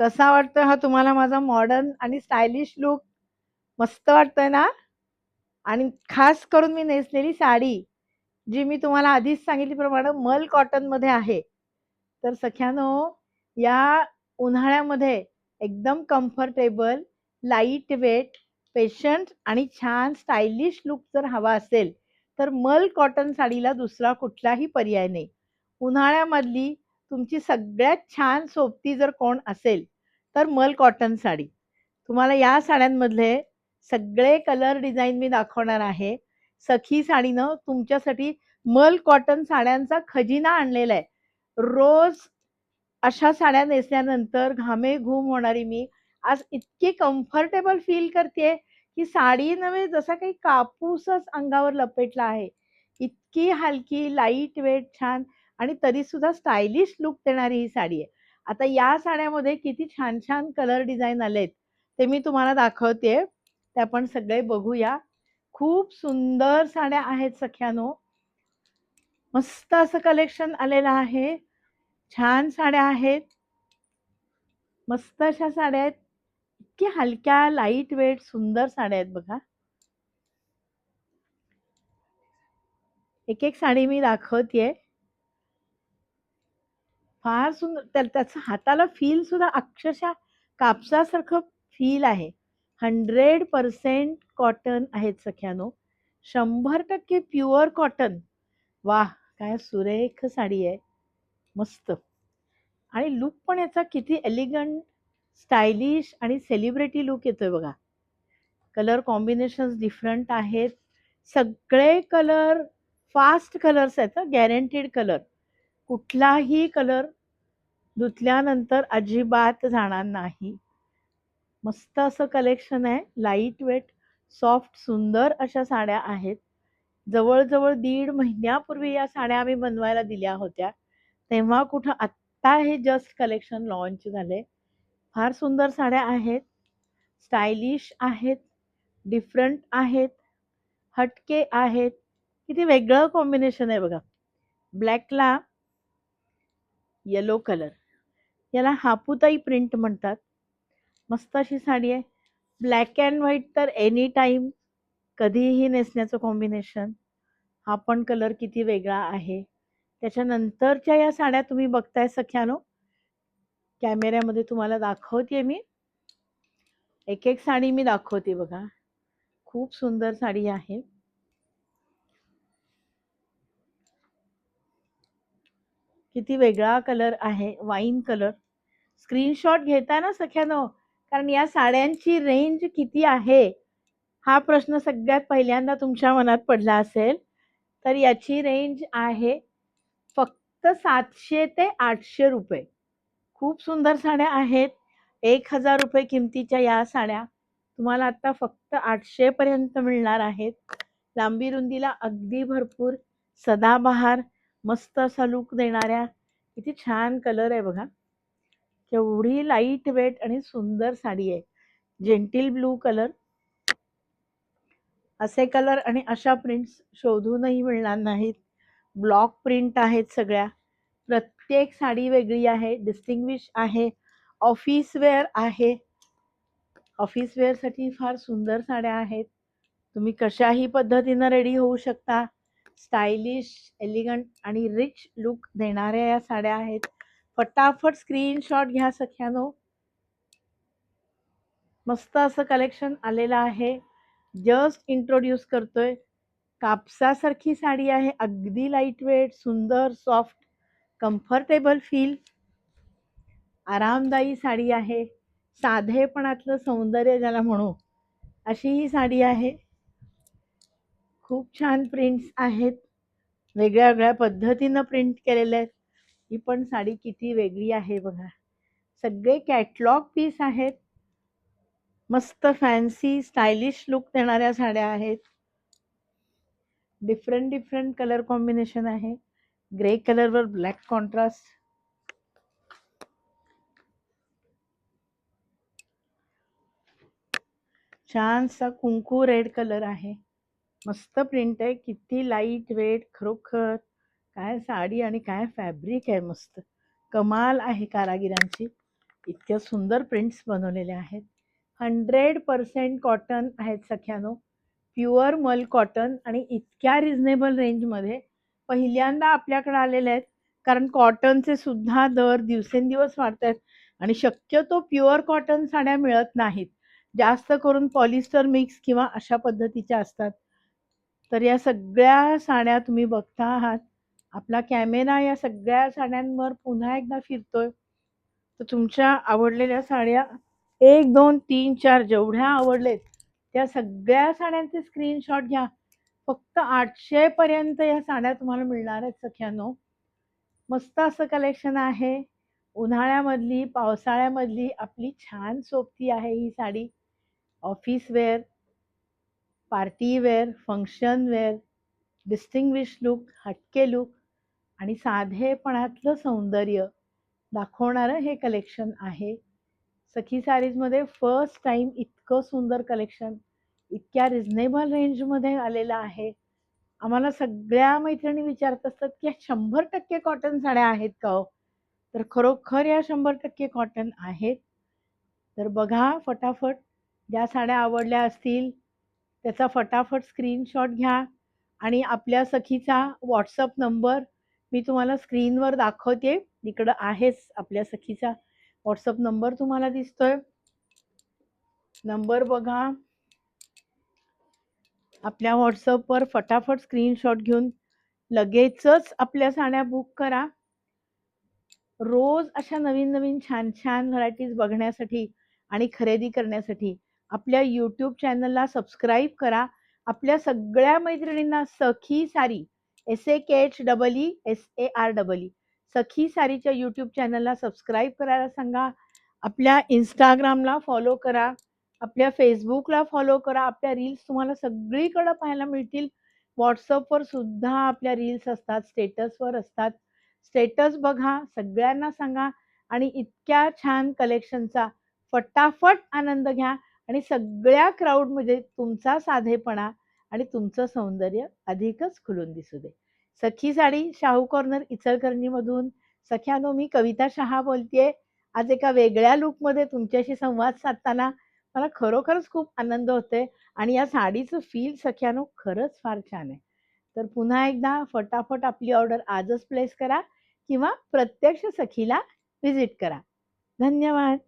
कसा वाटतोय हा तुम्हाला माझा मॉडर्न आणि स्टायलिश लुक? मस्त वाटतोय ना? आणि खास करून मी नेसलेली साडी, जी मी तुम्हाला आधीच सांगितल्याप्रमाणे मल कॉटनमध्ये आहे. तर सख्यानो, या उन्हाळ्यामध्ये एकदम कम्फर्टेबल, लाईट वेट, पेशंट आणि छान स्टायलिश लुक जर हवा असेल, तर मल कॉटन साडीला दुसरा कुठलाही पर्याय नाही. उन्हाळ्यामधली तुमची सगळ्यात छान सोबती जर कोण असेल, तर मल कॉटन साडी. तुम्हाला या साड्यांमधले सगळे कलर डिझाइन मी दाखवणार आहे. सखी साडीनं तुमच्यासाठी मल कॉटन साड्यांचा खजिना आणलेला आहे. रोज अशा साड्या नेसल्यानंतर घामेघूम होणारी मी आज इतकी कम्फर्टेबल फील करतेय, की साडी नव्हे जसा काही कापूसच अंगावर लपेटला आहे. इतकी हलकी, लाईट वेट, छान आणि तरीसुद्धा स्टायलिश लुक देणारी ही साडी आहे. आता या साड्यामध्ये किती छान-छान कलर डिझाइन आलेत, ते मी तुम्हाला दाखवतेय. ते आपण सगळे बघूया. खूप सुंदर साड्या आहेत सख्यानो. मस्त असं कलेक्शन आलेलं आहे. छान साड्या आहेत. मस्त अशा साड्या आहेत. इतक्या हलक्या, लाईट वेट, सुंदर साड्या आहेत बघा. एक-एक साडी मी दाखवतेय. फार सुंदर त्याचं हाताला फील सुद्धा अक्षरशः कापसासारखं फील आहे. 100% कॉटन आहेत सख्यानो. 100% प्युअर कॉटन. वाह! काय सुरेख साडी आहे. मस्त. आणि लुक पण याचा किती एलिगंट, स्टायलिश आणि सेलिब्रिटी लुक येतोय बघा. कलर कॉम्बिनेशन्स डिफरंट आहेत. सगळे कलर फास्ट कलर्स आहेत हं, गॅरंटीड कलर. कुठलाही कलर धुतल्यानंतर अजिबात जाणार नाही. मस्त असं कलेक्शन आहे. लाईट वेट, सॉफ्ट, सुंदर अशा साड्या आहेत. जवळ-जवळ 1.5 महिन्यापूर्वी या साड्या आम्ही बनवायला दिल्या होत्या. तेव्हा कुठं आत्ता हे जस्ट कलेक्शन लॉन्च झाले. फार सुंदर साड्या आहेत. स्टायलिश आहेत, डिफरंट आहेत, हटके आहेत. किती वेगळं कॉम्बिनेशन आहे बघा. ब्लॅकला येलो कलर. याला हापूताई प्रिंट म्हणतात. मस्त अशी साडी आहे. ब्लॅक अँड व्हाईट तर एनी टाईम कधीही नेसण्याचं कॉम्बिनेशन. हा पण कलर किती वेगळा आहे. त्याच्यानंतरच्या या साड्या तुम्ही बघताय सख्यानो. कॅमेऱ्यामध्ये तुम्हाला दाखवतेय मी. एक-एक साडी मी दाखवते बघा. खूप सुंदर साडी आहे. किती वेगळा कलर आहे, वाईन कलर. स्क्रीनशॉट घेताय ना सख्यानो? कारण या साड्यांची रेंज किती आहे? हा प्रश्न सगळ्यात पहिल्यांदा तुमच्या मनात पडला असेल. तर याची रेंज आहे फक्त 700 ते 800 रुपये. खूप सुंदर साड्या आहेत. 1000 रुपये किमतीच्या या साड्या तुम्हाला आता फक्त 800 पर्यंत मिळणार आहेत. लांबी रुंदीला अगदी भरपूर, सदाबहार, मस्त असा लुक देणाऱ्या किती छान कलर आहे बघा. केवढी लाईट वेट आणि सुंदर साडी आहे. Gentle blue colour. असे कलर आणि अशा प्रिंट्स शोधूनही मिळणार नाहीत. ब्लॉक प्रिंट आहेत सगळ्या. प्रत्येक साडी वेगळी आहे, डिस्टिंग्विश आहे, ऑफिस वेअर आहे. ऑफिस वेअरसाठी फार सुंदर साड्या आहेत. तुम्ही कशाही पद्धतीनं रेडी होऊ शकता. स्टायलिश, एलिगंट आणि रिच लुक देणाऱ्या या साड्या आहेत. फटाफट स्क्रीनशॉट घ्या सख्यानो. मस्त असं कलेक्शन आलेलं आहे. जस्ट इंट्रोड्यूस करतोय. कापसासारखी साडी आहे. अगदी लाईट वेट, सुंदर, सॉफ्ट, कम्फर्टेबल फील. आरामदायी साडी आहे. साधेपणातलं सौंदर्य ज्याला म्हणू, अशी ही साडी आहे. खूप छान प्रिंट्स आहेत. वेगळ्या वेगळ्या पद्धतीनं प्रिंट केलेले आहेत. ही पण साडी किती वेगळी आहे बघा. सगळे कॅटलॉग पीस आहेत. मस्त फॅन्सी स्टायलिश लुक देणाऱ्या साड्या आहेत. डिफरंट डिफरंट कलर कॉम्बिनेशन आहे. ग्रे कलरवर ब्लॅक कॉन्ट्रास्ट. छानसा कुंकू रेड कलर आहे. मस्त प्रिंट आहे. किती लाईट वेट, खरोखर काय साडी आणि काय फॅब्रिक आहे. मस्त कमाल आहे कारागिरांची. इतक्या सुंदर प्रिंट्स बनवलेल्या आहेत. 100% कॉटन आहेत सख्यानो. प्युअर मल कॉटन आणि इतक्या रिझनेबल रेंजमध्ये पहिल्यांदा आपल्याकडे आलेल्या आहेत. कारण कॉटनचे सुद्धा दर दिवसेंदिवस वाढतायत आणि शक्यतो प्युअर कॉटन साड्या मिळत नाहीत. जास्त करून पॉलिस्टर मिक्स किंवा अशा पद्धतीच्या असतात. तर या सगळ्या साड्या तुम्ही बघता आहात. आपला कॅमेरा या सगळ्या साड्यांवर पुन्हा एकदा फिरतोय. तर तुमच्या आवडलेल्या साड्या 1, 2, 3, 4 जेवढ्या आवडलेत त्या सगळ्या साड्यांचे स्क्रीनशॉट घ्या. फक्त 800 पर्यंत या साड्या तुम्हाला मिळणार आहेत सख्यानो. मस्त असं कलेक्शन आहे. उन्हाळ्यामधली, पावसाळ्यामधली आपली छान सोबती आहे ही साडी. Office wear, party wear, function wear, distinguish look, हटके लुक आणि साधेपणातलं सौंदर्य दाखवणारं हे कलेक्शन आहे. सखी साडीजमध्ये फर्स्ट टाइम इतकं सुंदर कलेक्शन इतक्या रिझनेबल रेंजमध्ये आलेलं आहे. आम्हाला सगळ्या मैत्रिणी विचारत असतात की 100% कॉटन साड्या आहेत का हो? तर खरोखर या 100% कॉटन आहेत. तर बघा फटाफट, ज्या साड्या आवडल्या असतील त्याचा फटाफट स्क्रीनशॉट घ्या आणि आपल्या सखीचा व्हॉट्सअप नंबर मी तुम्हाला स्क्रीनवर दाखवते. इकडं आहेच आपल्या सखीचा व्हॉट्सअप नंबर तुम्हाला दिसतोय. नंबर बघा. आपल्या व्हॉट्सअपवर फटाफट स्क्रीनशॉट घेऊन लगेचच आपल्या साड्या बुक करा. रोज अशा नवीन-नवीन, छान-छान व्हरायटीज बघण्यासाठी आणि खरेदी करण्यासाठी आपल्या YouTube चॅनलला सबस्क्राईब करा. आपल्या सगळ्या मैत्रिणींना सखी साडी SAKHEESAREE सखी साडीच्या YouTube चॅनलला सबस्क्राईब करायला सांगा. आपल्या Instagramला फॉलो करा. आपल्या Facebookला फॉलो करा. आपल्या रील्स तुम्हाला सगळीकडे पाहायला मिळतील. WhatsAppवर सुद्धा आपल्या रील्स असतात, स्टेटसवर असतात. स्टेटस बघा, सगळ्यांना सांगा आणि इतक्या छान कलेक्शनचा फटाफट आनंद घ्या आणि सगळ्या क्राऊडमध्ये तुमचा साधेपणा आणि तुमचं सौंदर्य अधिकच खुलून दिसू दे. सखी साडी शाहू कॉर्नर इचलकरंजीमधून सख्यानो मी कविता शहा बोलतेय. आज एका वेगळ्या लुकमध्ये तुमच्याशी संवाद साधताना मला खरोखरच खूप आनंद होतोय आणि या साडीचं फील सख्यानो खरंच फार छान आहे. तर पुन्हा एकदा फटाफट आपली ऑर्डर आजच प्लेस करा किंवा प्रत्यक्ष सखीला व्हिजिट करा. धन्यवाद.